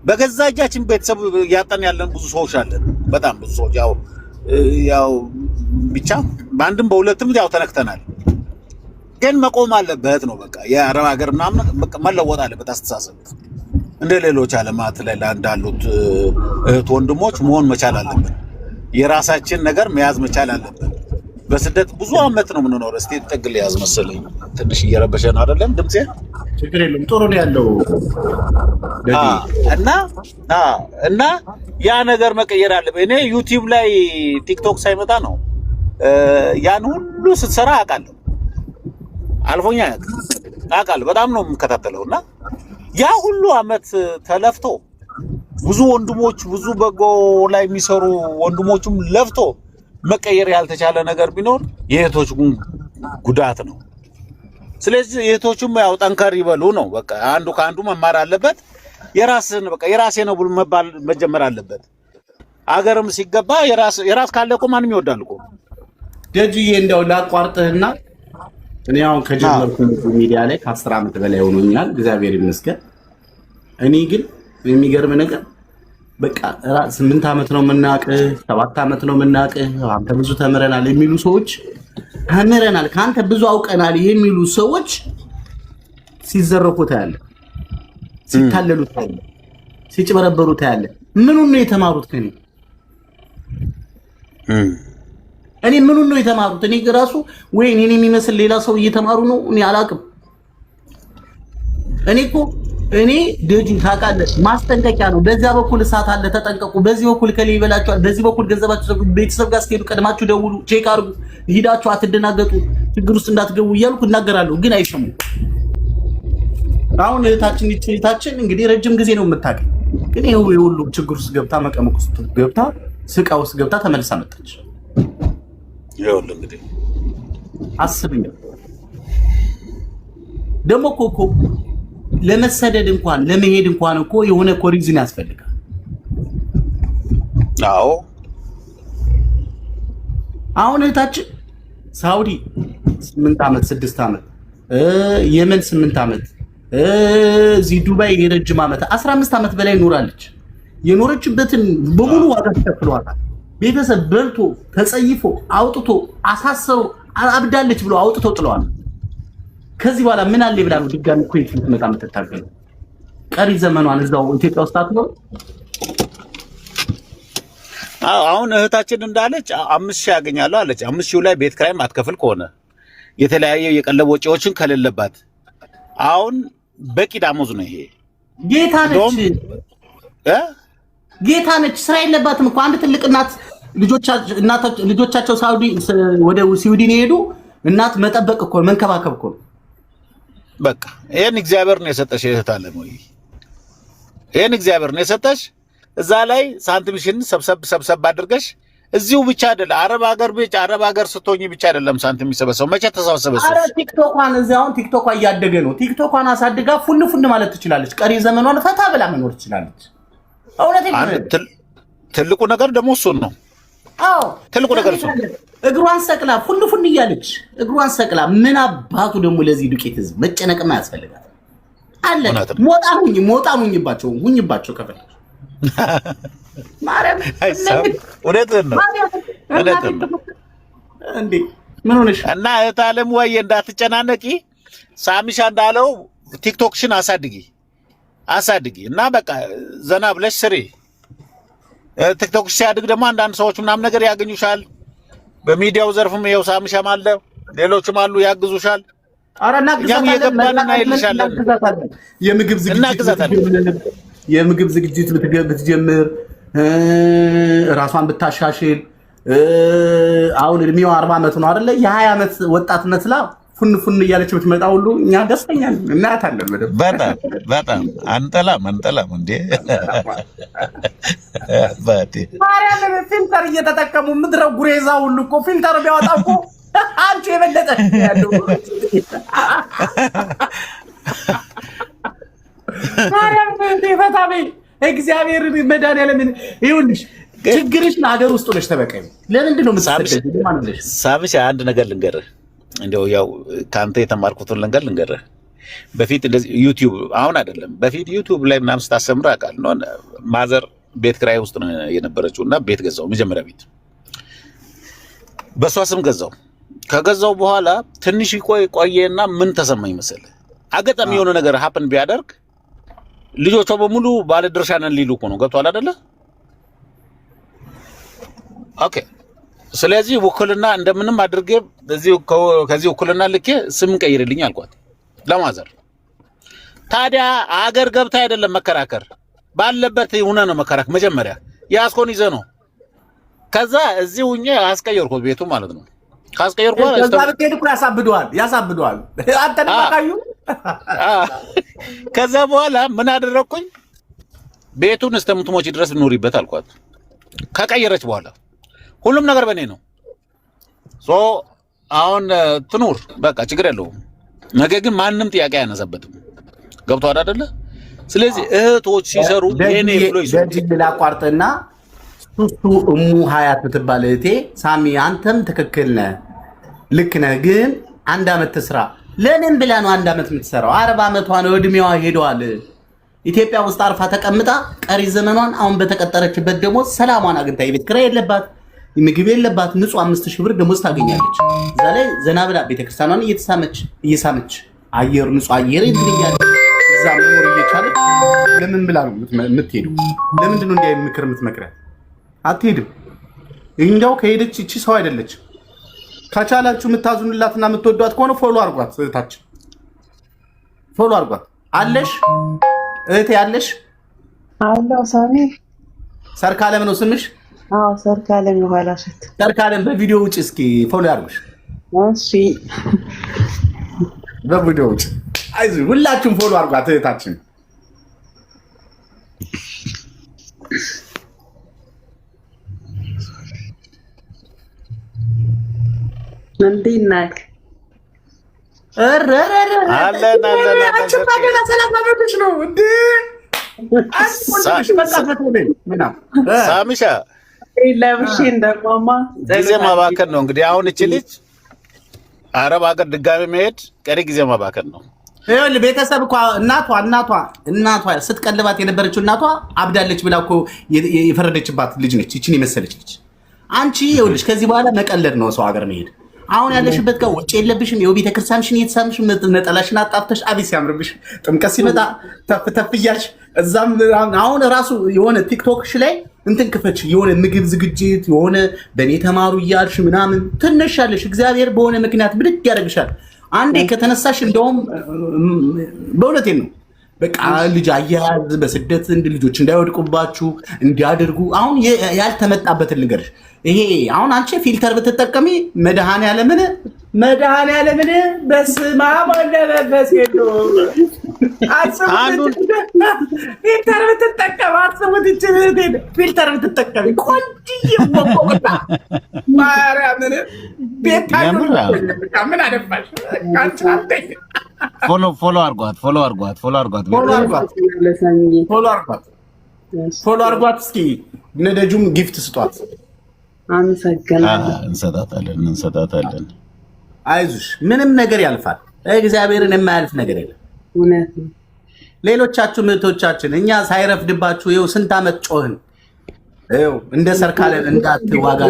በገዛ እጃችን ቤተሰብ ያጣን ያለን ብዙ ሰዎች አለን። በጣም ብዙ ሰዎች ያው ብቻ በአንድም በሁለትም ያው ተነክተናል። ግን መቆም አለበት ነው በቃ። የአረብ ሀገር ምናምን በቃ መለወጥ አለበት አስተሳሰብ። እንደ ሌሎች ዓለማት ላይ እንዳሉት እህት ወንድሞች መሆን መቻል አለብን። የራሳችን ነገር መያዝ መቻል አለብን። በስደት ብዙ አመት ነው የምንኖረው። እስቲ ጠግል ያዝ መሰለኝ ትንሽ እየረበሸን አይደለም ድምጼ? ችግር የለም ጥሩ ነው ያለው። እና ያ ነገር መቀየር አለበት። እኔ ዩቲዩብ ላይ ቲክቶክ ሳይመጣ ነው ያን ሁሉ ስትሰራ አውቃለሁ። አልፎኛ አውቃለሁ። በጣም ነው የምከታተለውና ያ ሁሉ አመት ተለፍቶ ብዙ ወንድሞች ብዙ በጎ ላይ የሚሰሩ ወንድሞችም ለፍቶ መቀየር ያልተቻለ ነገር ቢኖር የእህቶች ጉዳት ነው። ስለዚህ የእህቶቹም ያው ጠንከር ይበሉ ነው በቃ። አንዱ ከአንዱ መማር አለበት። የራሴ ነው ብሎ መባል መጀመር አለበት። አገርም ሲገባ የራስ ካለ እኮ ማንም ይወዳል እኮ። ደጅዬ እንደው ላቋርጥህና እኔ አሁን ከጀመርኩኝ ሚዲያ ላይ ከ10 ዓመት በላይ ሆኖኛል፣ እግዚአብሔር ይመስገን። እኔ ግን የሚገርም ነገር በቃ 8 ዓመት ነው የምናውቅህ፣ 7 ዓመት ነው የምናውቅህ፣ አንተ ብዙ ተምረናል የሚሉ ሰዎች ተምረናል ካንተ ብዙ አውቀናል የሚሉ ሰዎች ሲዘረፉ ታያለህ፣ ሲታለሉ ታያለህ፣ ሲጭበረበሩ ታያለህ። ምኑን ነው የተማሩት ከኔ? እኔ ምኑን ነው የተማሩት? እኔ ራሱ ወይ እኔን የሚመስል ሌላ ሰው እየተማሩ ነው፣ እኔ አላውቅም። እኔ ደጁ ታውቃለህ፣ ማስጠንቀቂያ ነው። በዚያ በኩል እሳት አለ ተጠንቀቁ፣ በዚህ በኩል ከሌ ይበላችኋል፣ በዚህ በኩል ገንዘባችሁ ቤተሰብ ጋር ስትሄዱ ቀድማችሁ ደውሉ፣ ቼክ አድርጉ፣ ሂዳችሁ አትደናገጡ፣ ችግር ውስጥ እንዳትገቡ እያልኩ እናገራለሁ። ግን አይሰሙም። አሁን እህታችን እንግዲህ ረጅም ጊዜ ነው የምታውቀኝ፣ ግን ይሄው የሁሉ ችግር ውስጥ ገብታ መቀመቅ ውስጥ ገብታ ስቃ ውስጥ ገብታ ተመልሳ መጣች። ይኸውልህ እንግዲህ አስብኝ ደግሞ እኮ ለመሰደድ እንኳን ለመሄድ እንኳን እኮ የሆነ ሪዝን ያስፈልጋል። አዎ አሁን እህታችን ሳውዲ 8 ዓመት 6 ዓመት የመን 8 ዓመት እዚህ ዱባይ የረጅም ዓመት 15 ዓመት በላይ ኖራለች። የኖረችበትን በሙሉ ዋጋ ተከፍሏታል። ቤተሰብ በልቶ ተጸይፎ አውጥቶ አሳሰሩ አብዳለች ብሎ አውጥቶ ጥለዋል። ከዚህ በኋላ ምን አለ ብላ ነው ድጋሚ ኩዌት ልትመጣ የምትታገለው? ቀሪ ዘመኗን እዛው ኢትዮጵያ ውስጥ አትኖር? አሁን እህታችን እንዳለች 5000 ያገኛለሁ አለች። 5000 ላይ ቤት ኪራይ ማትከፍል ከሆነ የተለያየ የቀለብ ወጪዎችን ከሌለባት አሁን በቂ ደሞዝ ነው ይሄ። ጌታ ነች፣ ስራ የለባትም እኮ። አንድ ትልቅ እናት ልጆቻቸው ሳውዲ ወደ ስዊድን የሄዱ እናት መጠበቅ እኮ መንከባከብ እኮ ነው። በቃ ይሄን እግዚአብሔር ነው የሰጠሽ እህት አለ ነው። ይሄን እግዚአብሔር ነው የሰጠሽ። እዛ ላይ ሳንቲምሽን ሰብሰብ አድርገሽ እዚሁ ብቻ አይደለም አረብ ሀገር ስትሆኚ ብቻ አይደለም ሳንቲም የሚሰበሰበው። መቼ ተሰበሰበ? አረ ቲክቶኳን እዛውን ቲክቶኳ እያደገ ነው። ቲክቶኳን አሳድጋ ፉን ማለት ትችላለች። ቀሪ ዘመኗን ፈታ ብላ መኖር ትችላለች። ትልቁ ነገር ደግሞ እሱን ነው። አዎ ትልቁ ነገር እሱ እግሯን ሰቅላ ፉን እያለች እግሯን ሰቅላ ምን አባቱ ደግሞ ለዚህ ዱቄት ህዝብ መጨነቅማ ያስፈልጋል አለ። ሁኝባቸው ከፈለች ማርያም እውነትህን ነው እንዴ። ምን ሆነሽ? እና እህት ዓለም ወይ እንዳትጨናነቂ፣ ሳሚሻ እንዳለው ቲክቶክሽን አሳድጊ እና በቃ ዘና ብለሽ ስሪ። ቲክቶክ ሲያድግ ደግሞ አንዳንድ ሰዎች ምናምን ነገር ያገኙሻል። በሚዲያው ዘርፍም ይኸው ሳሚሻም አለ፣ ሌሎችም አሉ ያግዙሻል። አረና የምግብ ዝግጅት ብትጀምር ራሷን ብታሻሽል። አሁን እድሜው 40 ዓመት ነው አይደለ? የ20 ዓመት ወጣት መስላ ፉን እያለች ብትመጣ ሁሉ እኛ ደስተኛ ነን፣ እናያታለን። በጣም አንጠላም እንዴ ማርያም ፊልተር እየተጠቀሙ ምድረው ጉሬዛ ሁሉ እኮ ፊልተር ቢያወጣው እኮ አንቺ የበለጠ ያለው ማርያም ፈታቤ እግዚአብሔር መድኃኒዓለም ይኸውልሽ፣ ችግርሽን ሀገር ውስጥ ሆነሽ ተበቀኝ። ለምንድን ነው የምትሰደጂው? ማንለሽ ሳምሽ አንድ ነገር ልንገርህ፣ እንደው ያው ካንተ የተማርኩትን ልንገርህ። በፊት እንደዚህ ዩቲዩብ አሁን አይደለም፣ በፊት ዩቲዩብ ላይ ምናምን ስታስተምር አውቃለሁ። ማዘር ቤት ኪራይ ውስጥ ነው የነበረችው እና ቤት ገዛው፣ መጀመሪያ ቤት በሷ ስም ገዛው። ከገዛው በኋላ ትንሽ ቆየና ምን ተሰማኝ መሰለህ? አጋጣሚ የሆነ ነገር ሀፕን ቢያደርግ ልጆቿ በሙሉ ባለድርሻ ነን ሊሉ እኮ ነው። ገብቶሃል አይደለ? ኦኬ። ስለዚህ ውክልና እንደምንም አድርጌ ከዚህ ውክልና ልኬ ስም ቀይርልኝ አልኳት ለማዘር። ታዲያ አገር ገብታ አይደለም መከራከር ባለበት ሆነ ነው መከራከር። መጀመሪያ ያስኮን ይዘህ ነው። ከዛ እዚህ ሁኜ አስቀየርኩት ቤቱ ማለት ነው። ካስቀየርኩ ከዛ በቀደም እኮ ያሳብደዋል አንተን ባካዩ። ከዛ በኋላ ምን አደረኩኝ? ቤቱን እስከምትሞቺ ድረስ ኑሪበት አልኳት። ከቀየረች በኋላ ሁሉም ነገር በእኔ ነው። አሁን ትኑር በቃ ችግር የለውም። ነገ ግን ማንም ጥያቄ አያነሳበትም። ገብቶሃል አይደለ? ስለዚህ እህቶች ሲሰሩ የኔ ብሎ ይሰሩ። ላቋርጥና ሱሱ እሙ ሀያት የምትባል እህቴ ሳሚ አንተም ትክክል ነህ፣ ልክ ነህ፣ ግን 1 ዓመት ትስራ። ለምን ብላ ነው 1 ዓመት የምትሰራው? 40 ዓመቷ ነው፣ እድሜዋ ሄደዋል። ኢትዮጵያ ውስጥ አርፋ ተቀምጣ ቀሪ ዘመኗን አሁን በተቀጠረችበት ደግሞ ሰላሟን አግኝታ የቤት ኪራይ የለባት፣ ምግብ የለባት፣ ንጹህ 5000 ብር ደሞዝ ታገኛለች። እዛ ላይ ዘና ብላ ቤተክርስቲያኗን እየሳመች አየር ንጹህ አየር ይድልኛል እዛ መኖር እየቻለች ለምን ብላ ነው የምትሄደው? ለምንድን ነው እንዲህ ምክር የምትመክረው? አትሄድም። እንደው ከሄደች እቺ ሰው አይደለች። ከቻላችሁ የምታዙንላትና የምትወዷት ከሆነ ፎሎ አርጓት። እህታችን ፎሎ አርጓት። አለሽ እህቴ አለሽ? አለው ሳሚ ሰርካለም ነው ስምሽ? አዎ ሰርካለም ይኋላሽት። ሰርካለም በቪዲዮ ውጭ እስኪ ፎሎ ያርጉሽ። እሺ በቪዲዮ ውጭ አይዞህ፣ ሁላችሁም ፎሎ አርጓት እህታችን። እንዴት ነህ? ሳሚሻ ለብሼ እንደማማ ጊዜ ማባከን ነው እንግዲህ። አሁን እቺ ልጅ አረብ ሀገር ድጋሚ መሄድ ቀሪ ጊዜ ማባከን ነው። ይኸውልህ ቤተሰብ እኮ እናቷ ስትቀልባት የነበረችው እናቷ አብዳለች ብላ እኮ የፈረደችባት ልጅ ነች። ይችን የመሰለች ልጅ አንቺ ይኸውልሽ ከዚህ በኋላ መቀለድ ነው ሰው ሀገር መሄድ። አሁን ያለሽበት ጋር ወጪ የለብሽም። ይኸው ቤተክርስቲያንሽን እየተሳምሽ ነጠላሽን አጣፍተሽ አቤት ሲያምርብሽ። ጥምቀት ሲመጣ ተፍ እያልሽ እዛም አሁን ራሱ የሆነ ቲክቶክሽ ላይ እንትን ክፈች፣ የሆነ ምግብ ዝግጅት የሆነ በእኔ ተማሩ እያልሽ ምናምን ትነሻለሽ። እግዚአብሔር በሆነ ምክንያት ብድግ ያደርግሻል። አንዴ ከተነሳሽ እንደውም በእውነቴን ነው በቃ ልጅ አያያዝ በስደት ልጆች እንዳይወድቁባችሁ እንዲያደርጉ አሁን ያልተመጣበትን ልንገርሽ። ይሄ አሁን አንቺ ፊልተር ብትጠቀሚ መድኃኔዓለምን በስመ አብ ወወልድ ወመንፈስ ቅዱስ ፊልተር ብትጠቀሚ አስቡት። ፊልተር ብትጠቀሚ ቆንጆ ወቆታ ማርያምን ቤታዩ ምን አደፋሽ? ፎሎ አርጓት። እስኪ ነደጁም ጊፍት ስጧት። አመሰግናለሁ። እንሰጣታለን። አይዞሽ፣ ምንም ነገር ያልፋል። እግዚአብሔርን የማያልፍ ነገር የለም። እውነት ነው። ሌሎቻችሁ እህቶቻችን እኛ ሳይረፍድባችሁ ይኸው ስንት ዓመት ጮህን። ይኸው እንደ ሰርካለን እንዳትዋጋ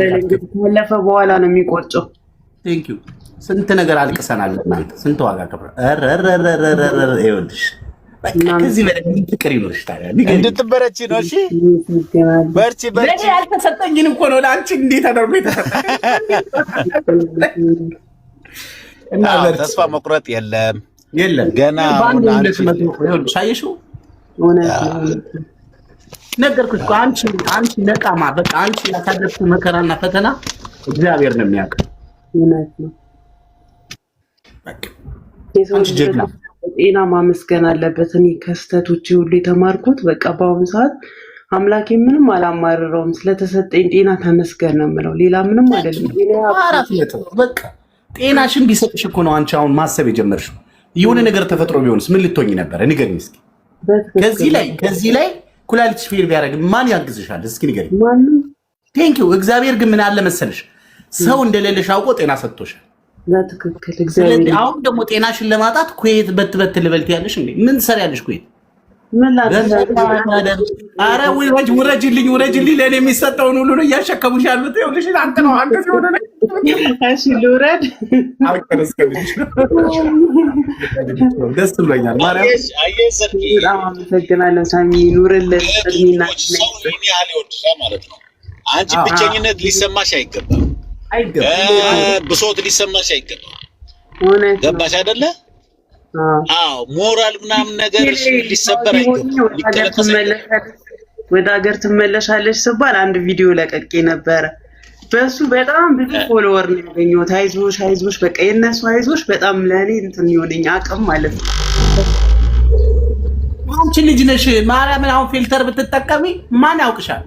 ካለፈ በኋላ ነው የሚቆጨው። ቴንክ ዩ። ስንት ነገር አልቅሰናል። እናንተ ስንት ዋጋ ከብረ ይኸውልሽ ከዚህ በላይ ፍቅር ይኖርሽ። ታዲያ እንድትበረቺ ነው። እሺ በርቺ። ያልተሰጠኝን እኮ ነው ለአንቺ እንዴት አደርጎ የተሰጠኝ። ተስፋ መቁረጥ የለም ገና ሳይሽው ነገርኩሽ እኮ አንቺ ነቃማ በቃ አንቺ ያሳለፍሽው መከራና ፈተና እግዚአብሔር ነው የሚያውቀው። እውነት ነው። አንቺ ጀግና ጤና ማመስገን አለበት። እኔ ከስተቶች ሁሉ የተማርኩት በቃ በአሁኑ ሰዓት አምላኬ ምንም አላማርረውም። ስለተሰጠኝ ጤና ተመስገን ነው የምለው፣ ሌላ ምንም አይደለም። በቃ ጤናሽን ቢሰጥሽ እኮ ነው አንቺ አሁን ማሰብ የጀመርሽው። የሆነ ነገር ተፈጥሮ ቢሆንስ ምን ልትሆኝ ነበር? ንገሪኝ እስኪ። ከዚህ ላይ ኩላሊትሽ ፌል ቢያደርግ ማን ያግዝሻል? እስኪ ንገሪኝ። ማንም። ቴንኪው። እግዚአብሔር ግን ምን አለ መሰለሽ ሰው እንደሌለሽ አውቆ ጤና ሰጥቶሻል። በትክክል እግዚአብሔር። ስለዚህ አሁን ደግሞ ጤናሽን ለማጣት ኩዌት በት ልበልት ያለሽ እንዴ? ምን ትሰሪያለሽ ኩዌት? ምን ላድርግ? ኧረ ውረጅልኝ፣ ለእኔ የሚሰጠውን ሁሉ ነው እያሸከሙሽ ያሉት። ይኸውልሽ አንተ ነው አንተ ሲሆነ እሺ ልውረድ። ደስ ብሎኛል። ማርያም በጣም አመሰግናለሁ ሳሚ። ኑርልን እድሜና ያህል ይወድሻል ማለት ነው። አንቺ ብቸኝነት ሊሰማሽ አይገባም፣ ብሶት ሊሰማሽ አይገባም። ገባሽ አይደለ? አዎ ሞራል ምናምን ነገር ሊሰበር አይገባም። ወደ ሀገር ትመለሻለሽ ስባል አንድ ቪዲዮ ለቀቄ ነበረ። በሱ በጣም ብዙ ፎሎወር ነው ያገኘሁት። አይዞሽ በቃ የነሱ አይዞሽ በጣም ለኔ እንትን ይሆነኝ አቅም ማለት ነው። አንቺ ልጅ ነሽ ማርያምን፣ አሁን ፊልተር ብትጠቀሚ ማን ያውቅሻል?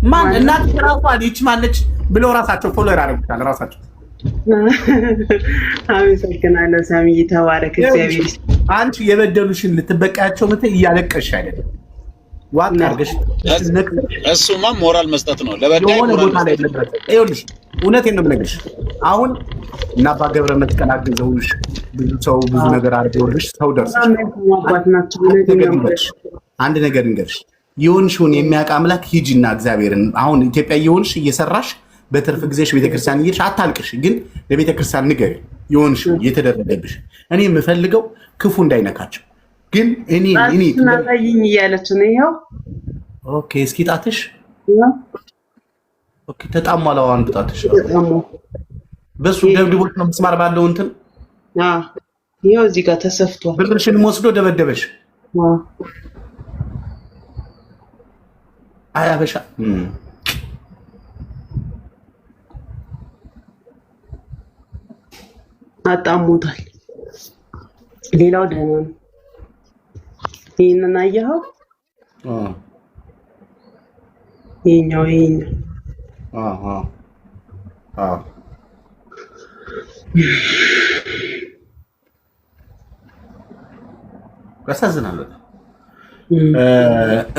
ማን እናት ራሷ ልጅ ማነች ብለው ራሳቸው ፎሎወር ያደርጉሻል ራሳቸው። አመሰግናለሁ ሳሚ፣ ተባረክ እግዚአብሔር። አንቺ የበደሉሽን ልትበቃያቸው ምትይ እያለቀሽ አይደለም ዋና አርገሽ እሱማ ሞራል መስጠት ነው። ለበዳይ ሞራል ቦታ ላይ ለብረት ይኸውልሽ፣ እውነቴን ነው የምነግርሽ። አሁን እና አባ ገብረ መስቀል አግዘውሽ ብዙ ሰው ብዙ ነገር አድርገውልሽ ሰው ደርሰሽ አንድ ነገር እንገርሽ፣ የሆንሽውን የሚያውቅ አምላክ ሂጂና እግዚአብሔርን አሁን ኢትዮጵያ የሆንሽ እየሰራሽ በትርፍ ጊዜሽ ቤተክርስቲያን እየሄድሽ አታልቅሽ፣ ግን ለቤተክርስቲያን ንገሪ የሆንሽው እየተደረገብሽ። እኔ የምፈልገው ክፉ እንዳይነካቸው ግን እኔ ታሳይኝ እያለች ነው። ይሄው ኦኬ፣ እስኪ ጣትሽ ኦኬ፣ ተጣሟል። አንዱ ጣትሽ በሱ ደብድቦች ነው ምስማር ባለው እንትን ይሄው እዚህ ጋር ተሰፍቷል። ብርሽን ወስዶ ደበደበሽ። አይ አበሻ አጣሞታል። ሌላው ደህና ነው። ይሄንን አየኸው? ይሄኛው ያሳዝናል።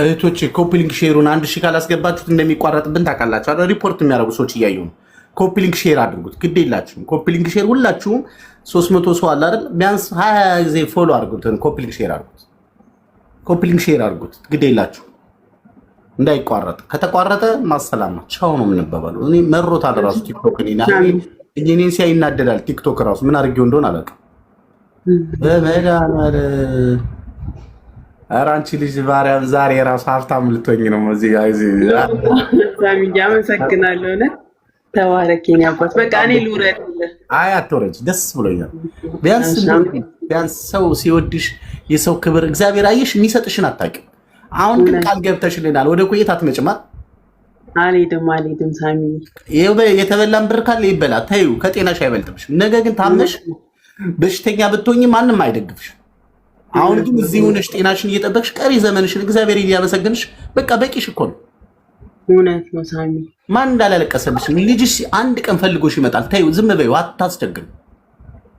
እህቶች ኮፒሊንግ ሼሩን 1000 ካላስገባችሁት እንደሚቋረጥብን ታውቃላችሁ። ሪፖርት የሚያደርጉ ሰዎች እያዩ ነው። ኮፒሊንግ ሼር አድርጉት፣ ግድ የላችሁም። ኮፒሊንግ ሼር ሁላችሁም 300 ሰው አለ አይደል? ቢያንስ 20 ጊዜ ፎሎ አድርጉት። ኮፒሊንግ ሼር አድርጉት፣ ኮፒሊንግ ሼር አድርጉት፣ ግድ የላችሁ እንዳይቋረጥ። ከተቋረጠ ማሰላማ ቻው ነው የምንባባለው። እኔ መሮታል ራሱ ቲክቶክ እኔን ሲያይ ይናደዳል። ቲክቶክ ራሱ ምን አድርጌው እንደሆነ አላውቅም። በመዳመር ኧረ አንቺ ልጅ ማርያም ዛሬ ራሱ ሀብታም ልትሆኝ ነው። እዚህ ሳሚ አመሰግናለሁ። ተባረኪኝ አባት። በቃ እኔ ልውረድልህ። አይ አትወረጅ፣ ደስ ብሎኛል። ቢያንስ ሰው ሲወድሽ የሰው ክብር እግዚአብሔር አየሽ የሚሰጥሽን አታውቂም። አሁን ግን ቃል ገብተሽልናል። ወደ ኩዌት አትመጭማ? አልሄድም ሳሚ። የተበላን ብር ካለ ይበላ፣ ተይው፣ ከጤናሽ አይበልጥብሽም። ነገ ግን ታመሽ በሽተኛ ብትሆኝ ማንም አይደግፍሽ። አሁን ግን እዚህ ሆነሽ ጤናሽን እየጠበቅሽ ቀሪ ዘመንሽን እግዚአብሔር እያመሰግንሽ በቃ በቂሽ እኮ ነው። እውነት ነው ሳሚ። ማን እንዳላለቀሰብሽ ልጅሽ አንድ ቀን ፈልጎሽ ይመጣል። ተይው፣ ዝም በይው፣ አታስቸግሪ።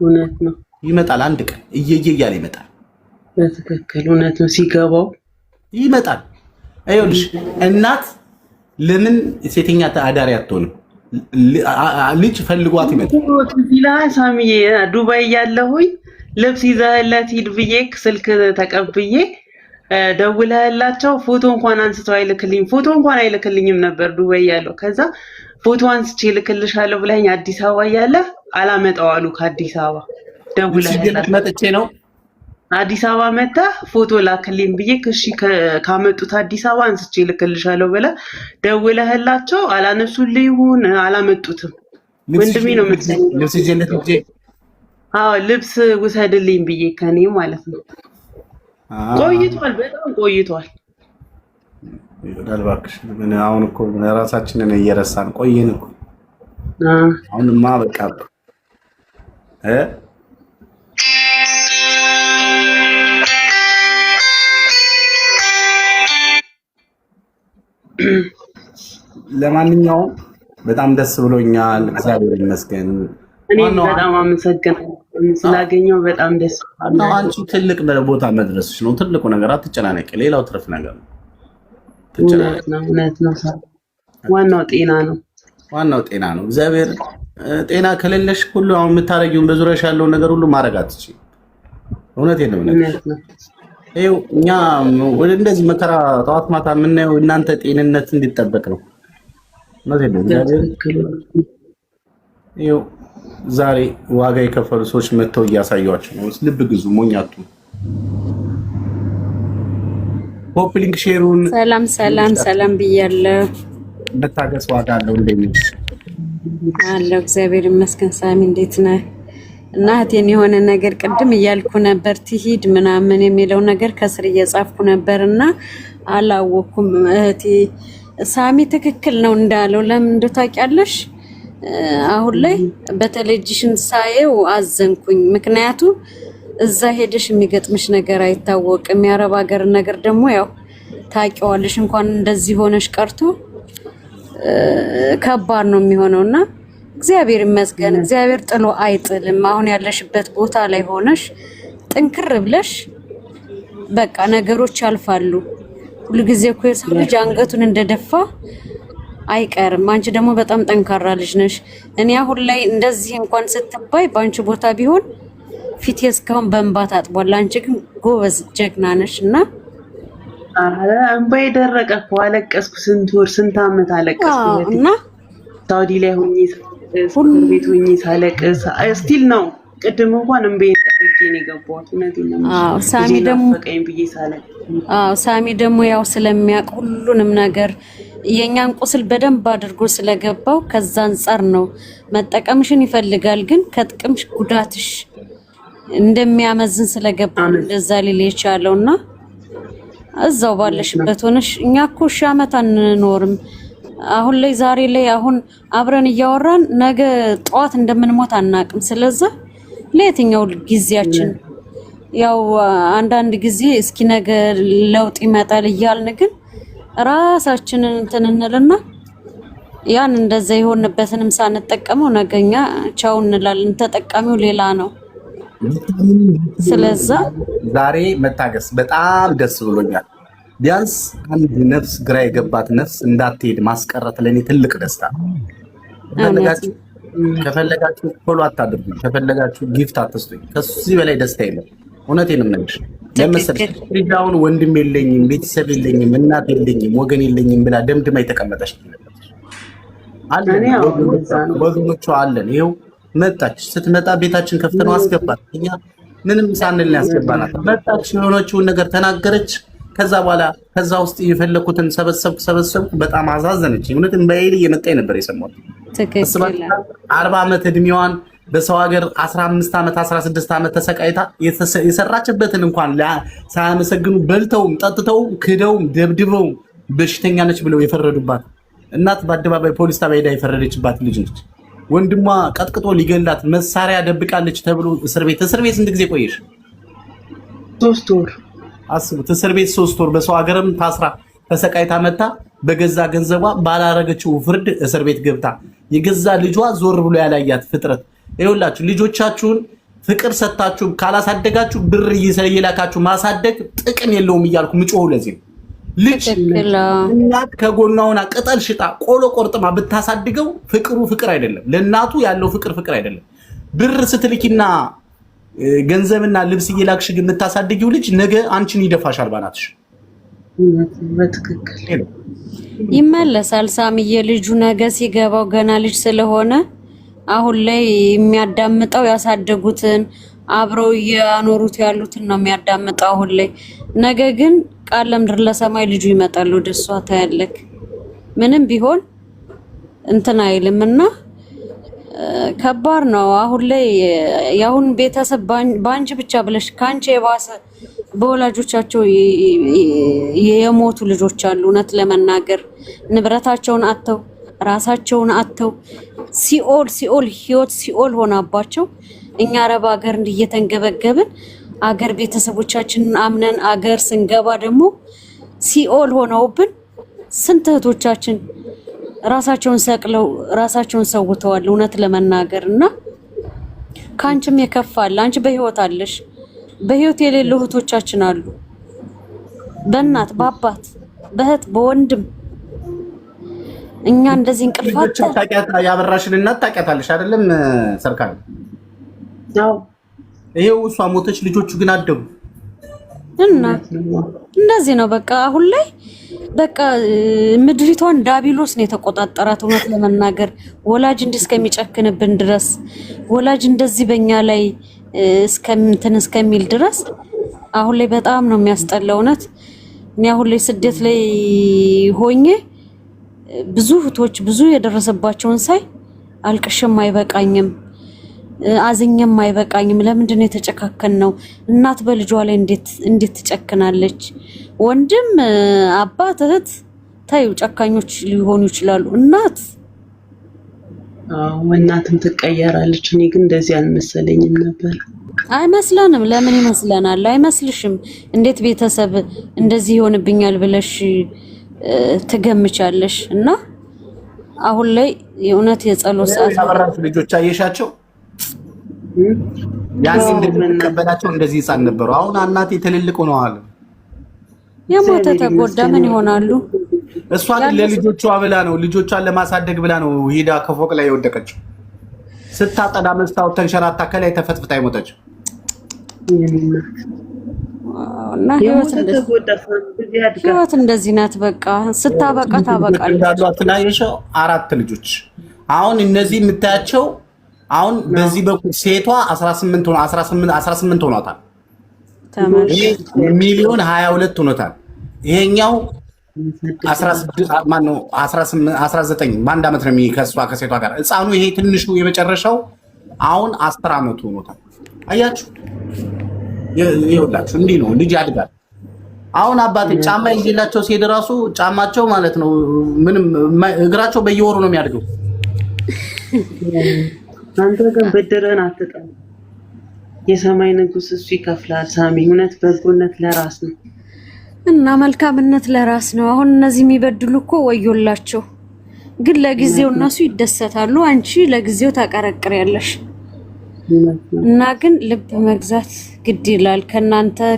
እውነት ነው ይመጣል፣ አንድ ቀን እየየ እያለ ይመጣል። በትክክል እውነት ነው። ሲገባው ይመጣል። ይኸውልሽ እናት ለምን ሴተኛ አዳሪ አትሆንም? ልጅ ፈልጓት ይመጣል። ዚላ ሳሚዬ ዱባይ ያለሁኝ ልብስ ይዘህለት ሂድ ብዬ ስልክ ተቀብዬ ደውለህላቸው ፎቶ እንኳን አንስተው አይልክልኝም ነበር ዱባይ ያለው። ከዛ ፎቶ አንስቼ ልክልሻለሁ ብለኸኝ አዲስ አበባ እያለ አላመጣው አሉ። ከአዲስ አበባ ደውለህላቸው መጥቼ ነው አዲስ አበባ መጣህ ፎቶ ላክልኝ ብዬ እሺ ካመጡት አዲስ አበባ አንስቼ ልክልሻለሁ ብለህ ደውለህላቸው አላነሱልኝ ይሁን አላመጡትም። ወንድሜ ነው መሰለኝ ልብስ ይዤለት እንጂ ልብስ ውሰድልኝ ብዬ ከኔ ማለት ነው። ቆይቷል፣ በጣም ቆይቷል። እባክሽ ምን አሁን እኮ ራሳችንን እየረሳን ቆየን እኮ። አሁንማ በቃ ለማንኛውም በጣም ደስ ብሎኛል። እግዚአብሔር ይመስገን። እኔ በጣም አመሰግናለሁ ስላገኘው፣ በጣም ደስ ብሎኛል። አንቺ ትልቅ ቦታ መድረስሽ ነው ትልቁ ነገር። አትጨናነቂ፣ ሌላው ትርፍ ነገር ነው። እውነት ነው። ዋናው ጤና ነው። ዋናው ጤና ነው። እግዚአብሔር ጤና ከሌለሽ ሁሉ አሁን የምታረጊውን በዙሪያሽ ያለውን ነገር ሁሉ ማድረግ አትችይም። እውነቴን ነው የምነግርሽ። ይኸው እኛ ወደ እንደዚህ መከራ ጠዋት ማታ የምናየው እናንተ ጤንነት እንዲጠበቅ ነው። እውነቴን ነው እግዚአብሔር። ይኸው ዛሬ ዋጋ የከፈሉ ሰዎች መጥተው እያሳዩአችሁ ነው። ልብ ግዙ፣ ሞኛቱ ፖፕሊንግ ሼሩን ሰላም ሰላም ሰላም ብያለሁ። መታገስ ዋጋ አለው። እንደምን አለው? እግዚአብሔር ይመስገን። ሳሚ እንዴት ነህ? እና እህቴን የሆነ ነገር ቅድም እያልኩ ነበር ትሂድ ምናምን የሚለው ነገር ከስር እየጻፍኩ ነበርና አላወኩም። እህቴ ሳሚ ትክክል ነው እንዳለው ለምን እንደው ታውቂያለሽ? አሁን ላይ በቴሌቪዥን ሳየው አዘንኩኝ። ምክንያቱ እዛ ሄደሽ የሚገጥምሽ ነገር አይታወቅም። የአረብ ሀገር ነገር ደግሞ ያው ታውቂዋለሽ። እንኳን እንደዚህ ሆነሽ ቀርቶ ከባድ ነው የሚሆነውና እግዚአብሔር ይመስገን። እግዚአብሔር ጥሎ አይጥልም። አሁን ያለሽበት ቦታ ላይ ሆነሽ ጥንክር ብለሽ በቃ ነገሮች ያልፋሉ። ሁሉ ጊዜ እኮ የሰው ልጅ አንገቱን እንደደፋ አይቀርም። አንቺ ደግሞ በጣም ጠንካራ ልጅ ነሽ። እኔ አሁን ላይ እንደዚህ እንኳን ስትባይ ባንቺ ቦታ ቢሆን ፊቴ እስካሁን በእንባ ታጥቧል። አንቺ ግን ጎበዝ ጀግና ነሽና እንባዬ ደረቀ እኮ አለቀስኩ። ስንት ወር ስንት አመት አለቀስኩ። እና ሳውዲ ላይ ሆኜ ሁሉ ቤት ሆኜ ሳለቅስ ስቲል ነው። ቅድም እንኳን እንባዬ ጠርጌ ነው የገባሁት። እውነቴን ነው። ሳሚ ደግሞ በቀኝ ብዬ ሳለቅስ ሳሚ ደግሞ ያው ስለሚያውቅ ሁሉንም ነገር የኛን ቁስል በደንብ አድርጎ ስለገባው ከዛ አንፃር ነው መጠቀምሽን ይፈልጋል። ግን ከጥቅምሽ ጉዳትሽ እንደሚያመዝን ስለገባው እንደዛ ሊል የቻለውና እዛው ባለሽበት ሆነሽ እኛ እኮ ሺህ ዓመት አንኖርም። አሁን ላይ ዛሬ ላይ አሁን አብረን እያወራን ነገ ጠዋት እንደምንሞት አናቅም። ስለዚህ ለየትኛው ጊዜያችን ያው አንዳንድ ጊዜ እስኪ ነገ ለውጥ ይመጣል እያልን ግን ራሳችንን እንትን እንልና ያን እንደዛ የሆነበትንም ሳንጠቀመው ነገኛ ቻው እንላለን። ተጠቃሚው ሌላ ነው። ስለዚህ ዛሬ መታገስ በጣም ደስ ብሎኛል። ቢያንስ አንድ ነፍስ ግራ የገባት ነፍስ እንዳትሄድ ማስቀረት ለኔ ትልቅ ደስታ ነው። ከፈለጋችሁ ፎሎ አታድርጉ፣ ከፈለጋችሁ ጊፍት አትስጡኝ። ከዚህ በላይ ደስታ የለም። እውነቴን ነው የምነግርሽ። ለምሳሌ ፍሪዳውን ወንድም የለኝም፣ ቤተሰብ የለኝም፣ እናት የለኝም፣ ወገን የለኝም ብላ ደምድማ የተቀመጠች አለን። ወገኖቿ አለን። ይኸው መጣች። ስትመጣ ቤታችን ከፍተነው አስገባት። እኛ ምንም ሳንል ያስገባናት። መጣች፣ የሆነችውን ነገር ተናገረች። ከዛ በኋላ ከዛ ውስጥ የፈለኩትን ሰበሰብኩ። በጣም አዛዘነች። እውነትም በይል እየመጣኝ ነበር የሰማሁት። 40 ዓመት እድሜዋን በሰው ሀገር 15 ዓመት 16 ዓመት ተሰቃይታ የሰራችበትን እንኳን ሳያመሰግኑ በልተውም ጠጥተውም ክደውም ደብድበውም በሽተኛ ነች ብለው የፈረዱባት እናት በአደባባይ ፖሊስ ጣቢያ ሄዳ የፈረደችባት ልጅ ነች። ወንድሟ ቀጥቅጦ ሊገላት መሳሪያ ደብቃለች ተብሎ እስር ቤት ስንት ጊዜ ቆየሽ? 3 ወር አስቡት። እስር ቤት 3 ወር በሰው ሀገርም ታስራ ተሰቃይታ መታ በገዛ ገንዘቧ ባላረገችው ፍርድ እስር ቤት ገብታ የገዛ ልጇ ዞር ብሎ ያላያት ፍጥረት። ይኸውላችሁ ልጆቻችሁን ፍቅር ሰጣችሁ ካላሳደጋችሁ ብር እየላካችሁ ማሳደግ ጥቅም የለውም እያልኩ ምጮሁ ለዚህ ነው። ልጅ እናት ከጎኗ ሆና ቅጠል ሽጣ ቆሎ ቆርጥማ ብታሳድገው ፍቅር አይደለም። ለእናቱ ያለው ፍቅር አይደለም። ብር ስትልኪና ገንዘብና ልብስ እየላክሽ ግን የምታሳድጊው ልጅ ነገ አንቺን ይደፋሻል ባናትሽ። በትክክል ይመለሳል። ሳሚዬ ልጁ ነገ ሲገባው ገና ልጅ ስለሆነ አሁን ላይ የሚያዳምጠው ያሳደጉትን አብረው ያኖሩት ያሉትን ነው የሚያዳምጠው አሁን ላይ። ነገ ግን ቃል ለምድር ለሰማይ ልጁ ይመጣል ወደሷ ታያለክ። ምንም ቢሆን እንትን አይልምና ከባድ ነው። አሁን ላይ ያሁን ቤተሰብ ባንቺ ብቻ ብለሽ ካንቺ የባሰ በወላጆቻቸው የሞቱ ልጆች አሉ። እውነት ለመናገር ንብረታቸውን አጥተው ራሳቸውን አጥተው ሲኦል ህይወት ሲኦል ሆናባቸው እኛ አረብ ሀገር እየተንገበገብን አገር ቤተሰቦቻችንን አምነን አገር ስንገባ ደግሞ ሲኦል ሆነውብን ስንት እህቶቻችን ራሳቸውን ሰቅለው ራሳቸውን ሰውተዋል። እውነት ለመናገርና ካንቺም የከፋል። አንቺ በህይወት አለሽ። በህይወት የሌሉ እህቶቻችን አሉ። በእናት በአባት በእህት በወንድም እኛ እንደዚህ እንቅልፋት ያበራሽን እናት ታውቂያታለሽ አይደለም ሰርካል? አዎ ይሄው እሷ ሞተች፣ ልጆቹ ግን አደጉ። እና እንደዚህ ነው በቃ አሁን ላይ በቃ ምድሪቷን ዳቢሎስ ነው የተቆጣጠራት። እውነት ለመናገር ወላጅ እንዲህ እስከሚጨክንብን ድረስ ወላጅ እንደዚህ በእኛ ላይ እስከሚል ድረስ አሁን ላይ በጣም ነው የሚያስጠላው። እውነት እኔ አሁን ላይ ስደት ላይ ሆኜ ብዙ እህቶች ብዙ የደረሰባቸውን ሳይ አልቅሽም አይበቃኝም፣ አዝኝም አይበቃኝም። ለምንድን ነው የተጨካከነው? እናት በልጇ ላይ እንዴት ትጨክናለች? ወንድም አባት እህት ታዩ ጨካኞች ሊሆኑ ይችላሉ። እናትም ትቀየራለች። እኔ ግን እንደዚህ አልመሰለኝም ነበር። አይመስለንም። ለምን ይመስለናል? አይመስልሽም? እንዴት ቤተሰብ እንደዚህ ይሆንብኛል ብለሽ ትገምቻለሽ? እና አሁን ላይ የእውነት የጸሎት ሰዓት ያበራሽ ልጆች አየሻቸው? ያን እንደምንቀበላቸው እንደዚህ ሕፃን ነበሩ። አሁን እናቴ ትልልቅ ሆነዋል። የሞተ ተጎዳ ምን ይሆናሉ? እሷ ግን ለልጆቿ ብላ ነው ልጆቿን ለማሳደግ ብላ ነው ሄዳ ከፎቅ ላይ የወደቀችው። ስታጠዳ መስታወት ተንሸራታ ከላይ ተፈትፍታ የሞተችው። እና ህይወት እንደዚህ ናት። በቃ ስታበቃ ታበቃለች። እንዳሏት ናየሽው 4 ልጆች አሁን እነዚህ የምታያቸው አሁን በዚህ በኩል ሴቷ 18 ሆኗታል። ይሄ ሚሊዮን 22 ሆኗታል። ይሄኛው 19 በአንድ ዓመት ነው ከሷ ከሴቷ ጋር ህፃኑ። ይሄ ትንሹ የመጨረሻው አሁን 10 ዓመቱ ሆኗታል። አያችሁ ይኸውላችሁ እንዲህ ነው ልጅ ያድጋል። አሁን አባቴ ጫማ ይዤላቸው ሲሄድ ራሱ ጫማቸው ማለት ነው ምንም እግራቸው በየወሩ ነው የሚያድገው። አንተ ግን ብድርህን አትጠም። የሰማይ ንጉስ እሱ ይከፍላል። ሳሚ እውነት በጎነት ለራስ ነው እና መልካምነት ለራስ ነው። አሁን እነዚህ የሚበድሉ እኮ ወዮላቸው። ግን ለጊዜው እነሱ ይደሰታሉ፣ አንቺ ለጊዜው ታቀረቅሪያለሽ። እና ግን ልብ መግዛት ግድ ይላል።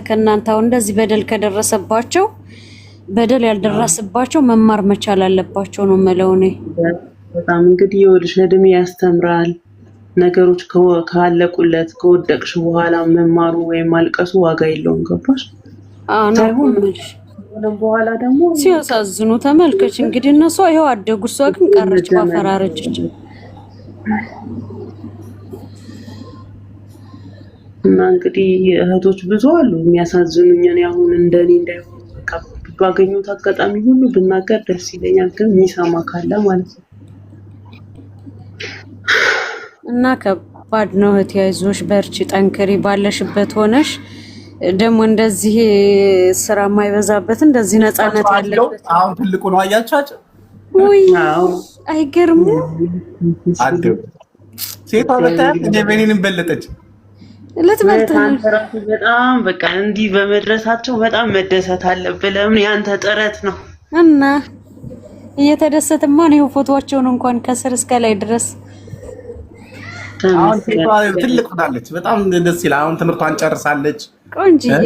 ከናንተው እንደዚህ በደል ከደረሰባቸው በደል ያልደረሰባቸው መማር መቻል አለባቸው ነው የምለው እኔ። በጣም እንግዲህ የወልሽ እድሜ ያስተምራል። ነገሮች ካለቁለት ከወደቅሽ በኋላ መማሩ ወይም ማልቀሱ ዋጋ የለውም። ገባሽ? በኋላ ደግሞ ሲያሳዝኑ ተመልከች። እንግዲህ እነሱ ይሄው አደጉ፣ እሷ ግን ቀረች ባፈራረጀች። እና እንግዲህ እህቶች ብዙ አሉ የሚያሳዝኑኝ። እኔ አሁን እንደኔ እንዳይሆኑ በቃ ባገኙት አጋጣሚ ሁሉ ብናገር ደስ ይለኛል፣ ግን የሚሰማ ካለ ማለት ነው። እና ከባድ ነው እህቴ፣ አይዞሽ፣ በርቺ፣ ጠንክሪ። ባለሽበት ሆነሽ ደግሞ እንደዚህ ስራ የማይበዛበት እንደዚህ ነፃነት ያለበት አሁን ትልቁ ነው። አያቻቸው ወይ አይገርሙ? አደው ሴቷ በጣም እንደበኔንም በለጠች። በጣም በቃ እንዲህ በመድረሳቸው በጣም መደሰት አለብህ። ለምን ያንተ ጥረት ነው። እና እየተደሰተማ ነው ፎቶዋቸውን እንኳን ከስር እስከ ላይ ድረስ። አሁን ሴቷ ትልቅ ሆናለች። በጣም ደስ ይላል። አሁን ትምህርቷን ጨርሳለች። ቆንጅዬ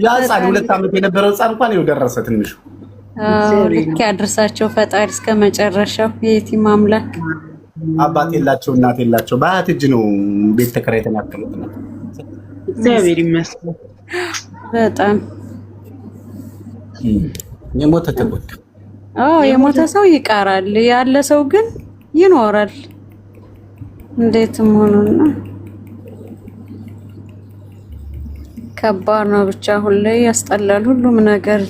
ያ ህፃን 2 ዓመት የነበረው ህፃን እንኳን ይኸው ደረሰ ትንሹ። ልክ ያድርሳቸው ፈጣሪ እስከ መጨረሻው። የቲም አምላክ አባት የላቸው እናት የላቸው፣ በአያት እጅ ነው ቤት ተከራይ የተናከሉት ነው። እግዚአብሔር ይመስገን። በጣም የሞተ ተጎዳ። የሞተ ሰው ይቀራል፣ ያለ ሰው ግን ይኖራል። እንዴትም ሆኖና ከባድ ነው። ብቻ ሁሌ ያስጠላል ሁሉም ነገር።